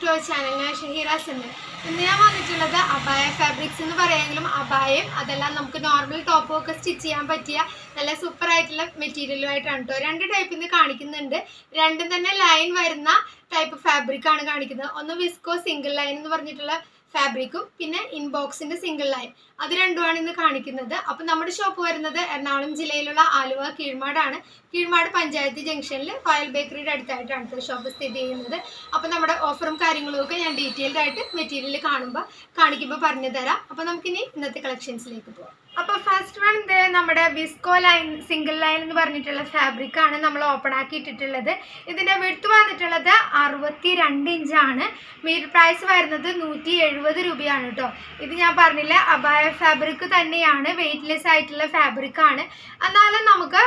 To our channel. ഞാൻ ഷഹീറാസ് ഉണ്ട്. ഇന്ന് ഞാൻ വന്നിട്ടുള്ളത് അബായ ഫാബ്രിക്സ് എന്ന് പറയാമെങ്കിലും അബായയും അതെല്ലാം നമുക്ക് നോർമൽ ടോപ്പൊക്കെ സ്റ്റിച്ച് ചെയ്യാൻ പറ്റിയ നല്ല സൂപ്പർ ആയിട്ടുള്ള മെറ്റീരിയലുമായിട്ടാണ് കേട്ടോ. രണ്ട് ടൈപ്പിൽ നിന്ന് കാണിക്കുന്നുണ്ട്. രണ്ടും തന്നെ ലൈൻ വരുന്ന ടൈപ്പ് ഫാബ്രിക് ആണ് കാണിക്കുന്നത്. ഒന്ന് വിസ്കോ സിംഗിൾ ലൈൻ എന്ന് പറഞ്ഞിട്ടുള്ള ഫാബ്രിക്കും പിന്നെ ഇൻബോക്സിന്റെ സിംഗിൾ ലൈൻ, അത് രണ്ടുമാണ് ഇന്ന് കാണിക്കുന്നത്. അപ്പം നമ്മുടെ ഷോപ്പ് വരുന്നത് എറണാകുളം ജില്ലയിലുള്ള ആലുവ കീഴ്മാടാണ്. കീഴ്മാട് പഞ്ചായത്ത് ജംഗ്ഷനിൽ ഫയൽ ബേക്കറിയുടെ അടുത്തായിട്ടാണ് ഷോപ്പ് സ്ഥിതി ചെയ്യുന്നത്. അപ്പം നമ്മുടെ ഓഫറും കാര്യങ്ങളും ഒക്കെ ഞാൻ ഡീറ്റെയിൽഡ് ആയിട്ട് മെറ്റീരിയൽ കാണിക്കുമ്പോൾ പറഞ്ഞു തരാം. അപ്പം നമുക്കിനി ഇന്നത്തെ കളക്ഷൻസിലേക്ക് പോകാം. അപ്പോൾ ഫസ്റ്റ് വൺ നമ്മുടെ വിസ്കോ ലൈൻ സിംഗിൾ ലൈൻ എന്ന് പറഞ്ഞിട്ടുള്ള ഫാബ്രിക് ആണ് നമ്മൾ ഓപ്പൺ ആക്കി ഇട്ടിട്ടുള്ളത്. ഇതിൻ്റെ വിഡ്ത്ത് വന്നിട്ടുള്ളത് 62 ഇഞ്ചാണ്. മീറ്റർ പ്രൈസ് വരുന്നത് 170 രൂപയാണ് കേട്ടോ. ഇത് ഞാൻ പറഞ്ഞില്ല, അബായ ഫാബ്രിക് തന്നെയാണ്, വെയ്റ്റ്ലെസ് ആയിട്ടുള്ള ഫാബ്രിക് ആണ്. എന്നാലും നമുക്ക്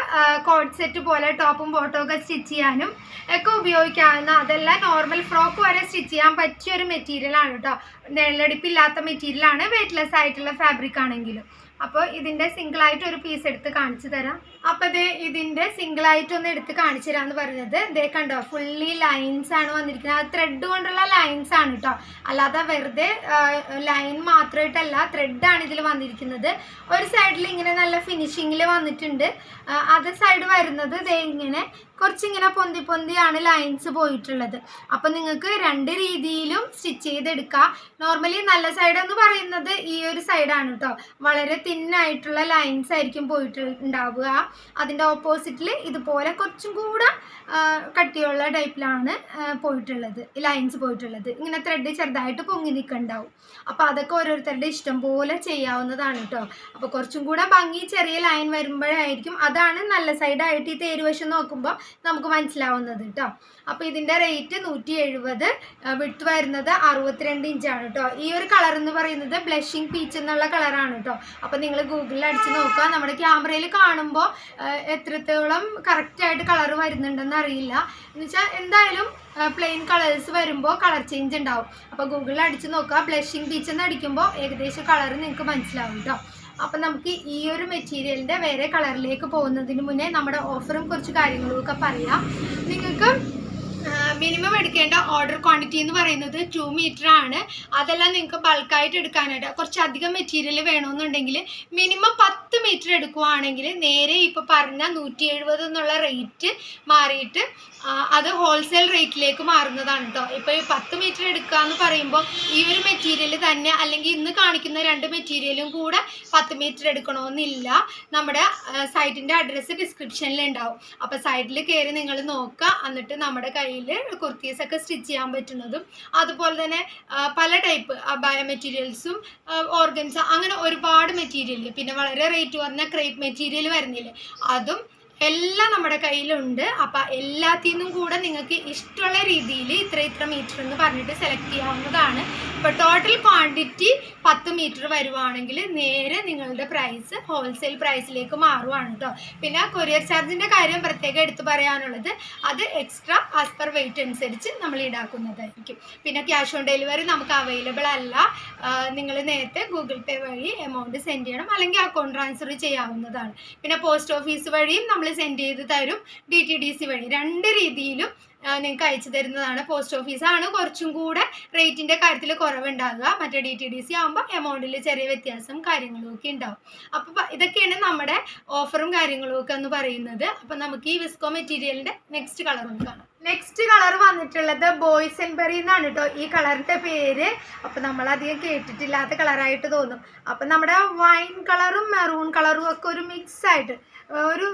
കോഡ് സെറ്റ് പോലെ ടോപ്പും ബോട്ടവും ഒക്കെ സ്റ്റിച്ച് ചെയ്യാനും ഒക്കെ ഉപയോഗിക്കാവുന്ന, അതെല്ലാം നോർമൽ ഫ്രോക്ക് വരെ സ്റ്റിച്ച് ചെയ്യാൻ പറ്റിയ ഒരു മെറ്റീരിയൽ ആണ് കേട്ടോ. നെല്ലടിപ്പില്ലാത്ത മെറ്റീരിയലാണ്, വെയ്റ്റ്ലെസ് ആയിട്ടുള്ള ഫാബ്രിക് ആണെങ്കിലും. അപ്പോൾ ഇതിൻ്റെ സിംഗിളായിട്ട് ഒരു പീസ് എടുത്ത് കാണിച്ചു തരാം. അപ്പോൾ ഇതിൻ്റെ സിംഗിളായിട്ട് ഒന്ന് എടുത്ത് കാണിച്ചു തരാമെന്ന് പറഞ്ഞത് കണ്ടോ, ഫുള്ളി ലൈൻസ് ആണ് വന്നിരിക്കുന്നത്. അത് ത്രെഡ് കൊണ്ടുള്ള ലൈൻസ് ആണ് കേട്ടോ, അല്ലാതെ വെറുതെ ലൈൻ മാത്രമായിട്ടല്ല, ത്രെഡാണ് ഇതിൽ വന്നിരിക്കുന്നത്. ഒരു സൈഡിൽ ഇങ്ങനെ നല്ല ഫിനിഷിങ്ങിൽ വന്നിട്ടുണ്ട്. അത് സൈഡ് വരുന്നത് ഇങ്ങനെ കുറച്ചിങ്ങനെ പൊന്തിയാണ് ലൈൻസ് പോയിട്ടുള്ളത്. അപ്പം നിങ്ങൾക്ക് രണ്ട് രീതിയിലും സ്റ്റിച്ച് ചെയ്തെടുക്കാം. നോർമലി നല്ല സൈഡ് എന്ന് പറയുന്നത് ഈ ഒരു സൈഡാണ് കേട്ടോ. വളരെ തിന്നായിട്ടുള്ള ലൈൻസ് ആയിരിക്കും പോയിട്ടുണ്ടാവുക. അതിൻ്റെ ഓപ്പോസിറ്റിൽ ഇതുപോലെ കുറച്ചും കൂടെ കട്ടിയുള്ള ടൈപ്പിലാണ് ലൈൻസ് പോയിട്ടുള്ളത്. ഇങ്ങനെ ത്രെഡ് ചെറുതായിട്ട് പൊങ്ങി നിൽക്കുന്നുണ്ടാവും. അപ്പോൾ അതൊക്കെ ഓരോരുത്തരുടെ ഇഷ്ടം പോലെ ചെയ്യാവുന്നതാണ് കേട്ടോ. അപ്പോൾ കുറച്ചും കൂടെ ഭംഗി ചെറിയ ലൈൻ വരുമ്പോഴായിരിക്കും, അതാണ് നല്ല സൈഡായിട്ട് ഈ തേരുവശം നോക്കുമ്പോൾ നമുക്ക് മനസ്സിലാവുന്നത് കേട്ടോ. അപ്പോൾ ഇതിൻ്റെ റേറ്റ് 170, വിഡ്ത്ത് വരുന്നത് 62 ഇഞ്ചാണ് കേട്ടോ. ഈ ഒരു കളർ എന്ന് പറയുന്നത് ബ്ലഷിങ് പീച്ച് എന്നുള്ള കളറാണ് കേട്ടോ. അപ്പോൾ നിങ്ങൾ ഗൂഗിളിൽ അടിച്ച് നോക്കുക. നമ്മുടെ ക്യാമറയിൽ കാണുമ്പോൾ എത്രത്തോളം കറക്റ്റായിട്ട് കളർ വരുന്നുണ്ടെന്ന് അറിയില്ല. എന്ന് വെച്ചാൽ എന്തായാലും പ്ലെയിൻ കളേഴ്സ് വരുമ്പോൾ കളർ ചേഞ്ച് ഉണ്ടാവും. അപ്പോൾ ഗൂഗിളിൽ അടിച്ച് നോക്കുക, ബ്ലഷിങ് പീച്ച് എന്ന് അടിക്കുമ്പോൾ ഏകദേശം കളർ നിങ്ങൾക്ക് മനസ്സിലാവും കേട്ടോ. അപ്പം നമുക്ക് ഈ ഒരു മെറ്റീരിയലിൻ്റെ വേറെ കളറിലേക്ക് പോകുന്നതിന് മുന്നേ നമ്മുടെ ഓഫറും കുറച്ച് കാര്യങ്ങളും ഒക്കെ പറയാം. നിങ്ങൾക്ക് മിനിമം എടുക്കേണ്ട ഓർഡർ ക്വാണ്ടിറ്റി എന്ന് പറയുന്നത് 2 മീറ്റർ ആണ്. അതെല്ലാം നിങ്ങൾക്ക് ബൾക്കായിട്ട് എടുക്കാനായിട്ട് കുറച്ചധികം മെറ്റീരിയൽ വേണമെന്നുണ്ടെങ്കിൽ മിനിമം 10 മീറ്റർ എടുക്കുകയാണെങ്കിൽ നേരെ ഇപ്പോൾ പറഞ്ഞ 170 എന്നുള്ള റേറ്റ് മാറിയിട്ട് അത് ഹോൾസെയിൽ റേറ്റിലേക്ക് മാറുന്നതാണ് കേട്ടോ. ഇപ്പോൾ 10 മീറ്റർ എടുക്കുക എന്ന് പറയുമ്പോൾ ഈ ഒരു മെറ്റീരിയൽ തന്നെ, അല്ലെങ്കിൽ ഇന്ന് കാണിക്കുന്ന 2 മെറ്റീരിയലും കൂടെ 10 മീറ്റർ എടുക്കണമെന്നില്ല. നമ്മുടെ സൈറ്റിൻ്റെ അഡ്രസ്സ് ഡിസ്ക്രിപ്ഷനിൽ ഉണ്ടാവും. അപ്പോൾ സൈറ്റിൽ കയറി നിങ്ങൾ നോക്കുക. എന്നിട്ട് നമ്മുടെ കയ്യിൽ കുർത്തീസൊക്കെ സ്റ്റിച്ച് ചെയ്യാൻ പറ്റുന്നതും അതുപോലെ തന്നെ പല ടൈപ്പ് അബായ മെറ്റീരിയൽസും ഓർഗൻസ, അങ്ങനെ ഒരുപാട് മെറ്റീരിയൽ, പിന്നെ വളരെ റേറ്റ് കുറഞ്ഞ ക്രേപ്പ് മെറ്റീരിയൽ വരുന്നില്ലേ, അതും എല്ലാം നമ്മുടെ കയ്യിലുണ്ട്. അപ്പം എല്ലാത്തിൽ നിന്നും കൂടെ നിങ്ങൾക്ക് ഇഷ്ടമുള്ള രീതിയിൽ ഇത്ര മീറ്റർ എന്ന് പറഞ്ഞിട്ട് സെലക്ട് ചെയ്യാവുന്നതാണ്. ഇപ്പോൾ ടോട്ടൽ ക്വാണ്ടിറ്റി 10 മീറ്റർ വരുവാണെങ്കിൽ നേരെ നിങ്ങളുടെ പ്രൈസ് ഹോൾസെയിൽ പ്രൈസിലേക്ക് മാറുവാണ് കേട്ടോ. പിന്നെ കൊറിയർ ചാർജിൻ്റെ കാര്യം പ്രത്യേകം എടുത്തു പറയാനുള്ളത്, അത് എക്സ്ട്രാ ആസ് പെർ വെയിറ്റ് അനുസരിച്ച് നമ്മൾ ഈടാക്കുന്നതായിരിക്കും. പിന്നെ ക്യാഷ് ഓൺ ഡെലിവറി നമുക്ക് അവൈലബിൾ അല്ല. നിങ്ങൾ നേരത്തെ ഗൂഗിൾ പേ വഴി എമൗണ്ട് സെൻഡ് ചെയ്യണം, അല്ലെങ്കിൽ അക്കൗണ്ട് ട്രാൻസ്ഫർ ചെയ്യാവുന്നതാണ്. പിന്നെ പോസ്റ്റ് ഓഫീസ് വഴിയും നമ്മൾ സെൻഡ് ചെയ്ത് തരും, DTDC വഴി. രണ്ട് രീതിയിലും നിങ്ങൾക്ക് അയച്ചു തരുന്നതാണ്. പോസ്റ്റ് ഓഫീസാണ് കുറച്ചും കൂടെ റേറ്റിൻ്റെ കാര്യത്തിൽ കുറവുണ്ടാകുക. മറ്റേ DTDC ആകുമ്പോൾ എമൗണ്ടിൽ ചെറിയ വ്യത്യാസം കാര്യങ്ങളും ഒക്കെ ഉണ്ടാവും. അപ്പോൾ ഇതൊക്കെയാണ് നമ്മുടെ ഓഫറും കാര്യങ്ങളും ഒക്കെ എന്ന് പറയുന്നത്. അപ്പം നമുക്ക് ഈ വിസ്കോ മെറ്റീരിയലിൻ്റെ നെക്സ്റ്റ് കളർ ഒന്ന് കാണാം. നെക്സ്റ്റ് കളർ വന്നിട്ടുള്ളത് ബോയ്സ് ആൻഡ് ബെറി എന്നാണ് കേട്ടോ ഈ കളറിൻ്റെ പേര്. അപ്പം നമ്മളധികം കേട്ടിട്ടില്ലാത്ത കളറായിട്ട് തോന്നും. അപ്പം നമ്മുടെ വൈൻ കളറും മെറൂൺ കളറും ഒക്കെ ഒരു മിക്സ് ആയിട്ട് ഒരു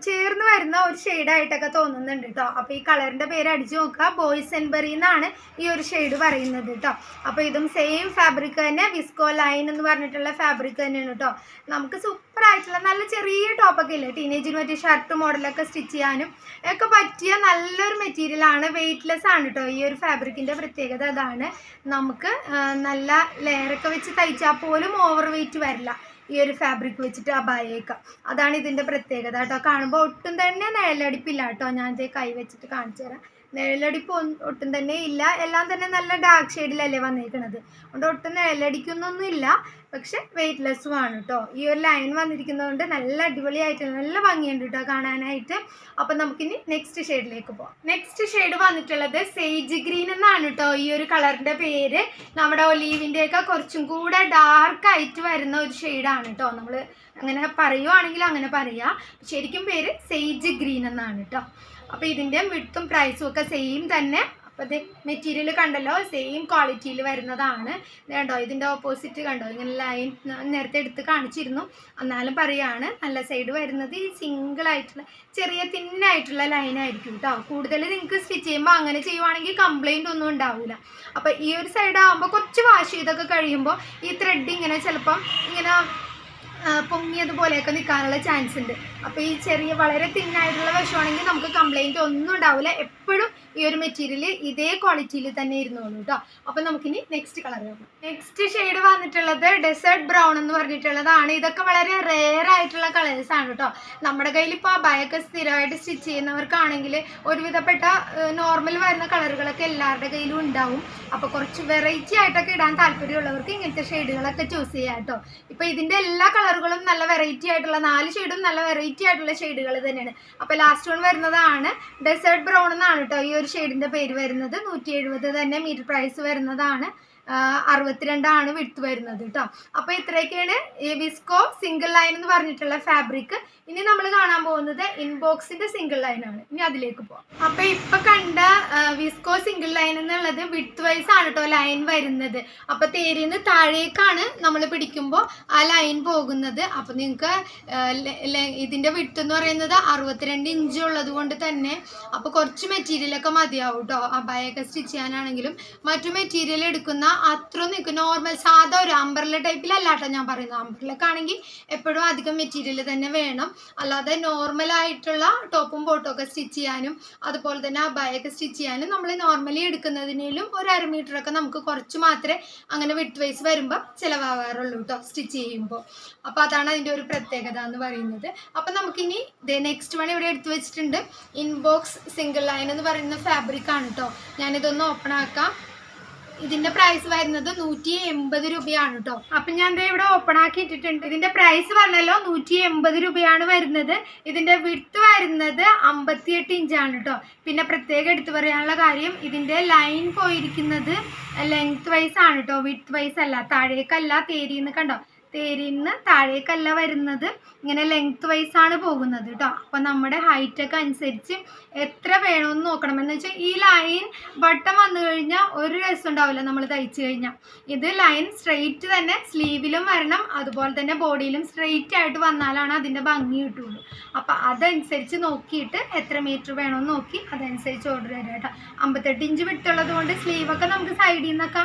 ചേർന്ന് വരുന്ന ഒരു ഷെയ്ഡായിട്ടൊക്കെ തോന്നുന്നുണ്ട് കേട്ടോ. അപ്പോൾ ഈ കളറിൻ്റെ പേര് അടിച്ചു നോക്കുക, ബോയ്സ് ആൻഡ് ബെറി എന്നാണ് ഈ ഒരു ഷെയ്ഡ് പറയുന്നത് കേട്ടോ. അപ്പോൾ ഇതും സെയിം ഫാബ്രിക് തന്നെ, വിസ്കോ ലൈൻ എന്ന് പറഞ്ഞിട്ടുള്ള ഫാബ്രിക് തന്നെയാണ് കേട്ടോ. നമുക്ക് സൂപ്പറായിട്ടുള്ള നല്ല ചെറിയ ടോപ്പൊക്കെ ഇല്ലേ, ടീനേജിന് പറ്റിയ ഷർട്ട് മോഡലൊക്കെ സ്റ്റിച്ച് ചെയ്യാനും ഒക്കെ പറ്റിയ നല്ലൊരു മെറ്റീരിയലാണ്. വെയ്റ്റ്ലെസ് ആണ് കേട്ടോ. ഈ ഒരു ഫാബ്രിക്കിൻ്റെ പ്രത്യേകത അതാണ്. നമുക്ക് നല്ല ലെയറൊക്കെ വെച്ച് തയ്ച്ചാൽ പോലും ഓവർ വെയ്റ്റ് വരില്ല ഈ ഒരു ഫാബ്രിക് വെച്ചിട്ട് അബായേക്കാം. അതാണ് ഇതിൻ്റെ പ്രത്യേകത കേട്ടോ. കാണുമ്പോൾ ഒട്ടും തന്നെ നിഴലടിപ്പില്ല കേട്ടോ. ഞാൻ കൈ വെച്ചിട്ട് കാണിച്ചു തരാം. നിഴലടിപ്പ് ഒട്ടും തന്നെ ഇല്ല. എല്ലാം തന്നെ നല്ല ഡാർക്ക് ഷെയ്ഡിലല്ലേ വന്നിരിക്കുന്നത്, അതുകൊണ്ട് ഒട്ടും നിഴലടിക്കുന്നൊന്നുമില്ല. പക്ഷെ വെയ്റ്റ്ലെസ്സുമാണ് കേട്ടോ. ഈ ഒരു ലൈൻ വന്നിരിക്കുന്നതുകൊണ്ട് നല്ല അടിപൊളിയായിട്ട് നല്ല ഭംഗിയുണ്ട് കേട്ടോ കാണാനായിട്ട്. അപ്പം നമുക്കിനി നെക്സ്റ്റ് ഷെയ്ഡിലേക്ക് പോകാം. നെക്സ്റ്റ് ഷെയ്ഡ് വന്നിട്ടുള്ളത് സേജ് ഗ്രീൻ എന്നാണ് കേട്ടോ ഈ ഒരു കളറിൻ്റെ പേര്. നമ്മുടെ ഒലീവിൻ്റെയൊക്കെ കുറച്ചും കൂടെ ഡാർക്കായിട്ട് വരുന്ന ഒരു ഷെയ്ഡാണ് കേട്ടോ. നമ്മൾ അങ്ങനെ പറയുവാണെങ്കിൽ അങ്ങനെ പറയാം. ശരിക്കും പേര് സേജ് ഗ്രീൻ എന്നാണ് കേട്ടോ. അപ്പോൾ ഇതിൻ്റെ വിഡ്ത്തും പ്രൈസും ഒക്കെ സെയിം തന്നെ. അപ്പോൾ ഇത് മെറ്റീരിയൽ കണ്ടല്ലോ, സെയിം ക്വാളിറ്റിയിൽ വരുന്നതാണ്. കണ്ടോ ഇതിൻ്റെ ഓപ്പോസിറ്റ് കണ്ടോ ഇങ്ങനെ ലൈൻ നേരത്തെ എടുത്ത് കാണിച്ചിരുന്നു, എന്നാലും പറയുകയാണ് നല്ല സൈഡ് വരുന്നത് ഈ സിംഗിൾ ആയിട്ടുള്ള ചെറിയ തിന്നായിട്ടുള്ള ലൈനായിരിക്കും കേട്ടോ. കൂടുതൽ നിങ്ങൾക്ക് സ്റ്റിച്ച് ചെയ്യുമ്പോൾ അങ്ങനെ ചെയ്യുവാണെങ്കിൽ കംപ്ലൈൻ്റ് ഒന്നും ഉണ്ടാവില്ല. അപ്പോൾ ഈ ഒരു സൈഡ് ആകുമ്പോൾ കുറച്ച് വാഷ് ചെയ്തൊക്കെ കഴിയുമ്പോൾ ഈ ത്രെഡ് ഇങ്ങനെ ചിലപ്പം ഇങ്ങനെ പൊങ്ങിയതുപോലെയൊക്കെ നിൽക്കാനുള്ള ചാൻസ് ഉണ്ട്. അപ്പോൾ ഈ ചെറിയ വളരെ തിന്നായിട്ടുള്ള വശമാണെങ്കിൽ നമുക്ക് കംപ്ലൈൻറ്റ് ഒന്നും ഉണ്ടാവില്ല. എപ്പോഴും ഈ ഒരു മെറ്റീരിയൽ ഇതേ ക്വാളിറ്റിയിൽ തന്നെ ഇരുന്നോളൂ കേട്ടോ. അപ്പോൾ നമുക്കിനി നെക്സ്റ്റ് കളർ നോക്കാം. നെക്സ്റ്റ് ഷെയ്ഡ് വന്നിട്ടുള്ളത് ഡെസേർട്ട് ബ്രൗൺ എന്ന് പറഞ്ഞിട്ടുള്ളതാണ്. ഇതൊക്കെ വളരെ റെയർ ആയിട്ടുള്ള കളേഴ്സാണ് കേട്ടോ. നമ്മുടെ കയ്യിൽ ഇപ്പോൾ അബായൊക്കെ സ്ഥിരമായിട്ട് സ്റ്റിച്ച് ചെയ്യുന്നവർക്കാണെങ്കിൽ ഒരുവിധപ്പെട്ട നോർമൽ വരുന്ന കളറുകളൊക്കെ എല്ലാവരുടെ കയ്യിലും ഉണ്ടാവും. അപ്പോൾ കുറച്ച് വെറൈറ്റി ആയിട്ടൊക്കെ ഇടാൻ താല്പര്യമുള്ളവർക്ക് ഇങ്ങനത്തെ ഷെയ്ഡുകളൊക്കെ ചൂസ് ചെയ്യാം കേട്ടോ. ഇപ്പോൾ ഇതിൻ്റെ എല്ലാ കളറുകളും നല്ല വെറൈറ്റി ആയിട്ടുള്ള 4 ഷെയ്ഡും നല്ല വെറൈറ്റി ആയിട്ടുള്ള ഷെയ്ഡുകൾ തന്നെയാണ്. അപ്പോൾ ലാസ്റ്റ് വൺ വരുന്നതാണ് ഡെസേർട്ട് ബ്രൗൺ എന്നാണ് കേട്ടോ ഈ ഒരു ഷെയ്ഡിൻ്റെ പേര് വരുന്നത്. 170 തന്നെ മീറ്റർ പ്രൈസ് വരുന്നതാണ്. 62 വിഡ്ത്ത് വരുന്നത് കേട്ടോ. അപ്പോൾ ഇത്രയൊക്കെയാണ് ഈ വിസ്കോ സിംഗിൾ ലൈൻ എന്ന് പറഞ്ഞിട്ടുള്ള ഫാബ്രിക്. ഇനി നമ്മൾ കാണാൻ പോകുന്നത് ഇൻബോക്സിന്റെ സിംഗിൾ ലൈൻ ആണ്. ഇനി അതിലേക്ക് പോകാം. അപ്പോൾ ഇപ്പൊ കണ്ട വിസ്കോ സിംഗിൾ ലൈൻ എന്നുള്ളത് വിഡ്ത്ത് വൈസ് ആണ് കേട്ടോ ലൈൻ വരുന്നത്. അപ്പോൾ തേരിന്ന് താഴേക്കാണ് നമ്മൾ പിടിക്കുമ്പോൾ ആ ലൈൻ പോകുന്നത്. അപ്പോൾ നിങ്ങൾക്ക് ഇതിന്റെ വിഡ്ത്ത് എന്ന് പറയുന്നത് 62 ഇഞ്ച് ഉള്ളത് കൊണ്ട് തന്നെ അപ്പോൾ കുറച്ച് മെറ്റീരിയലൊക്കെ മതിയാവും കേട്ടോ. അബായൊക്കെ സ്റ്റിച്ച് ചെയ്യാനാണെങ്കിലും മറ്റു മെറ്റീരിയൽ എടുക്കുന്ന അത്ര നിൽക്കും. നോർമൽ സാധാ ഒരു അംബ്രല്ല ടൈപ്പിലല്ല കേട്ടോ ഞാൻ പറയുന്നത്. അംബ്രല്ലൊക്കെ ആണെങ്കിൽ എപ്പോഴും അധികം മെറ്റീരിയൽ തന്നെ വേണം. അല്ലാതെ നോർമലായിട്ടുള്ള ടോപ്പും ബോട്ടും ഒക്കെ സ്റ്റിച്ച് ചെയ്യാനും അതുപോലെ തന്നെ അബായൊക്കെ സ്റ്റിച്ച് ചെയ്യാനും നമ്മൾ നോർമലി എടുക്കുന്നതിനേലും ഒരു 1/2 മീറ്ററൊക്കെ നമുക്ക് കുറച്ച് മാത്രമേ അങ്ങനെ വിഡ്ത്ത് വൈസ് വരുമ്പോൾ ചിലവാകാറുള്ളൂ കേട്ടോ സ്റ്റിച്ച് ചെയ്യുമ്പോൾ. അപ്പോൾ അതാണ് അതിൻ്റെ ഒരു പ്രത്യേകത എന്ന് പറയുന്നത്. അപ്പം നമുക്കിനി നെക്സ്റ്റ് വൺ ഇവിടെ എടുത്തു വെച്ചിട്ടുണ്ട്. ഇൻബോക്സ് സിംഗിൾ ലൈൻ എന്ന് പറയുന്ന ഫാബ്രിക് ആണ് കേട്ടോ. ഞാനിതൊന്ന് ഓപ്പൺ ആക്കാം. ഇതിന്റെ പ്രൈസ് വരുന്നത് 180 രൂപയാണ് കേട്ടോ. അപ്പം ഞാൻ ഇവിടെ ഓപ്പൺ ആക്കി ഇട്ടിട്ടുണ്ട്. ഇതിന്റെ പ്രൈസ് പറഞ്ഞല്ലോ 180 രൂപയാണ് വരുന്നത്. ഇതിന്റെ വിഡ്ത്ത് വരുന്നത് 58 ഇഞ്ചാണ് കേട്ടോ. പിന്നെ പ്രത്യേകം എടുത്തു പറയാനുള്ള കാര്യം ഇതിന്റെ ലൈൻ പോയിരിക്കുന്നത് ലെങ്ത് വൈസ് ആണ് കേട്ടോ, വിഡ്ത്ത് വൈസ് അല്ല. താഴേക്കല്ല, തേരിന്ന് കണ്ടോ, തേരിന്ന് താഴേക്കല്ല വരുന്നത്, ഇങ്ങനെ ലെങ്ത് വൈസ് ആണ് പോകുന്നത് കേട്ടോ. അപ്പം നമ്മുടെ ഹൈറ്റൊക്കെ അനുസരിച്ച് എത്ര വേണമെന്ന് നോക്കണം. എന്ന് വെച്ചാൽ ഈ ലൈൻ ബട്ടൺ വന്നു കഴിഞ്ഞാൽ ഒരു രസം ഉണ്ടാവില്ല നമ്മൾ തയ്ച്ചു കഴിഞ്ഞാൽ. ഇത് ലൈൻ സ്ട്രെയിറ്റ് തന്നെ സ്ലീവിലും വരണം, അതുപോലെ തന്നെ ബോഡിയിലും സ്ട്രെയിറ്റ് ആയിട്ട് വന്നാലാണ് അതിൻ്റെ ഭംഗി കിട്ടുള്ളൂ. അപ്പം അതനുസരിച്ച് നോക്കിയിട്ട് എത്ര മീറ്റർ വേണമെന്ന് നോക്കി അതനുസരിച്ച് ഓർഡർ തരാം കേട്ടോ. 58 ഇഞ്ച് വിട്ടുള്ളത് കൊണ്ട് സ്ലീവൊക്കെ നമുക്ക് സൈഡിൽ നിന്നൊക്കെ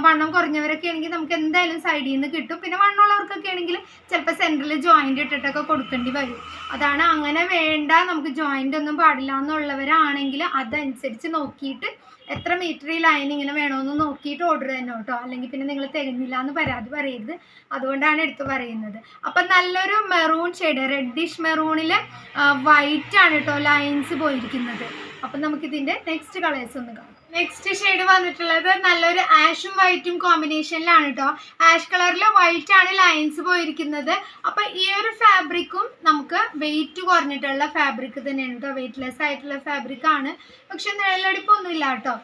വണ്ണം കുറഞ്ഞവരൊക്കെ ആണെങ്കിൽ നമുക്ക് എന്തായാലും സൈഡിൽ നിന്ന് കിട്ടും. പിന്നെ വണ്ണമുള്ളവർക്കൊക്കെ ആണെങ്കിൽ ചിലപ്പോൾ സെൻറ്ററിൽ ജോയിൻ്റ് ഇട്ടിട്ടൊക്കെ കൊടുക്കേണ്ടി വരും. അതാണ് അങ്ങനെ വേണ്ട, നമുക്ക് ജോയിൻ്റ് ഒന്നും പാടില്ല എന്നുള്ളവരാണെങ്കിൽ അതനുസരിച്ച് നോക്കിയിട്ട് എത്ര മീറ്റർ ഈ ലൈൻ ഇങ്ങനെ വേണമെന്ന് നോക്കിയിട്ട് ഓർഡർ തന്നെ കേട്ടോ. അല്ലെങ്കിൽ പിന്നെ നിങ്ങൾ തികഞ്ഞില്ല എന്ന് പരാതി പറയരുത്, അതുകൊണ്ടാണ് എടുത്ത് പറയുന്നത്. അപ്പം നല്ലൊരു മെറൂൺ ഷെയ്ഡ്, റെഡിഷ് മെറൂണിൽ വൈറ്റ് ആണ് കേട്ടോ ലൈൻസ് പോയിരിക്കുന്നത്. അപ്പം നമുക്കിതിൻ്റെ നെക്സ്റ്റ് കളേഴ്സ് ഒന്ന് കാണാം. നെക്സ്റ്റ് ഷെയ്ഡ് വന്നിട്ടുള്ളത് നല്ലൊരു ആഷും വൈറ്റും കോമ്പിനേഷനിലാണ് കേട്ടോ. ആഷ് കളറിൽ വൈറ്റ് ആണ് ലൈൻസ് പോയിരിക്കുന്നത്. അപ്പം ഈ ഒരു ഫാബ്രിക്കും നമുക്ക് വെയിറ്റ് കുറഞ്ഞിട്ടുള്ള ഫാബ്രിക് തന്നെയാണ് കേട്ടോ. വെയിറ്റ്ലെസ് ആയിട്ടുള്ള ഫാബ്രിക് ആണ്. പക്ഷെ നിഴലടിപ്പൊന്നും ഇല്ല കേട്ടോ.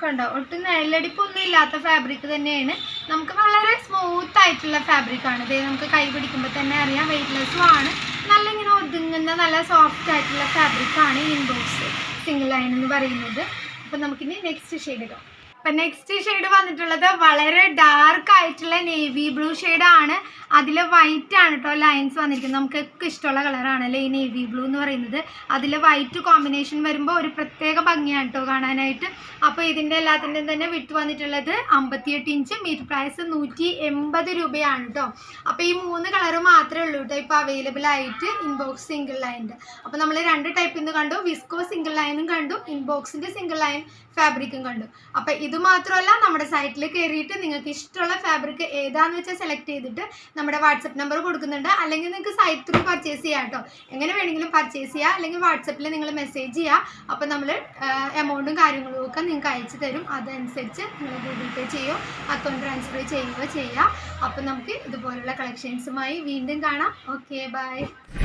കണ്ടോ, ഒട്ടും നിഴലടിപ്പൊന്നും ഇല്ലാത്ത ഫാബ്രിക് തന്നെയാണ്. നമുക്ക് വളരെ സ്മൂത്ത് ആയിട്ടുള്ള ഫാബ്രിക് ആണ്. ഇത് നമുക്ക് കൈ പിടിക്കുമ്പോൾ തന്നെ അറിയാം വെയിറ്റ്ലെസ്സും ആണ്. നല്ല ഇങ്ങനെ ഒതുങ്ങുന്ന നല്ല സോഫ്റ്റ് ആയിട്ടുള്ള ഫാബ്രിക് ആണ് ഇൻബോക്സ് സിംഗിൾ ലൈൻ എന്ന് പറയുന്നത്. അപ്പം നമുക്കിനി നെക്സ്റ്റ് ഷെയ്ഡ് കാണാം. അപ്പം നെക്സ്റ്റ് ഷെയ്ഡ് വന്നിട്ടുള്ളത് വളരെ ഡാർക്ക് ആയിട്ടുള്ള നേവി ബ്ലൂ ഷെയ്ഡാണ്. അതിൽ വൈറ്റ് ആണ് കേട്ടോ ലൈൻസ് വന്നിരിക്കുന്നത്. നമുക്കൊക്കെ ഇഷ്ടമുള്ള കളറാണല്ലേ ഈ നേവി ബ്ലൂ എന്ന് പറയുന്നത്. അതിൽ വൈറ്റ് കോമ്പിനേഷൻ വരുമ്പോൾ ഒരു പ്രത്യേക ഭംഗിയാണ് കേട്ടോ കാണാനായിട്ട്. അപ്പോൾ ഇതിൻ്റെ എല്ലാത്തിൻ്റെയും തന്നെ വിട്ട് വന്നിട്ടുള്ളത് 58 ഇഞ്ച്, മീറ്റർ പ്രൈസ് 180 രൂപയാണ് കേട്ടോ. അപ്പോൾ ഈ 3 കളറ് മാത്രമേ ഉള്ളൂ കേട്ടോ ഇപ്പോൾ അവൈലബിൾ ആയിട്ട് ഇൻബോക്സ് സിംഗിൾ ലൈൻ്റെ. അപ്പോൾ നമ്മൾ 2 ടൈപ്പിൽ നിന്ന് കണ്ടു, വിസ്കോ സിംഗിൾ ലൈനും കണ്ടു, ഇൻബോക്സിൻ്റെ സിംഗിൾ ലൈൻ ഫാബ്രിക്കും കണ്ടു. അപ്പോൾ ഇത് ഇത് മാത്രമല്ല നമ്മുടെ സൈറ്റിൽ കയറിയിട്ട് നിങ്ങൾക്ക് ഇഷ്ടമുള്ള ഫാബ്രിക് ഏതാണെന്ന് വെച്ചാൽ സെലക്ട് ചെയ്തിട്ട് നമ്മുടെ വാട്സപ്പ് നമ്പർ കൊടുക്കുന്നുണ്ട്. അല്ലെങ്കിൽ നിങ്ങൾക്ക് സൈറ്റ് ത്രൂ പർച്ചേസ് ചെയ്യാം കേട്ടോ. എങ്ങനെ വേണമെങ്കിലും പർച്ചേസ് ചെയ്യുക. അല്ലെങ്കിൽ വാട്സപ്പിൽ നിങ്ങൾ മെസ്സേജ് ചെയ്യുക. അപ്പോൾ നമ്മൾ എമൗണ്ടും കാര്യങ്ങളും ഒക്കെ നിങ്ങൾക്ക് അയച്ചു തരും. അതനുസരിച്ച് നിങ്ങൾ ഗൂഗിൾ പേ ചെയ്യുമോ അക്കൗണ്ട് ട്രാൻസ്ഫർ ചെയ്യുക. അപ്പോൾ നമുക്ക് ഇതുപോലുള്ള കളക്ഷൻസുമായി വീണ്ടും കാണാം. Okay, by.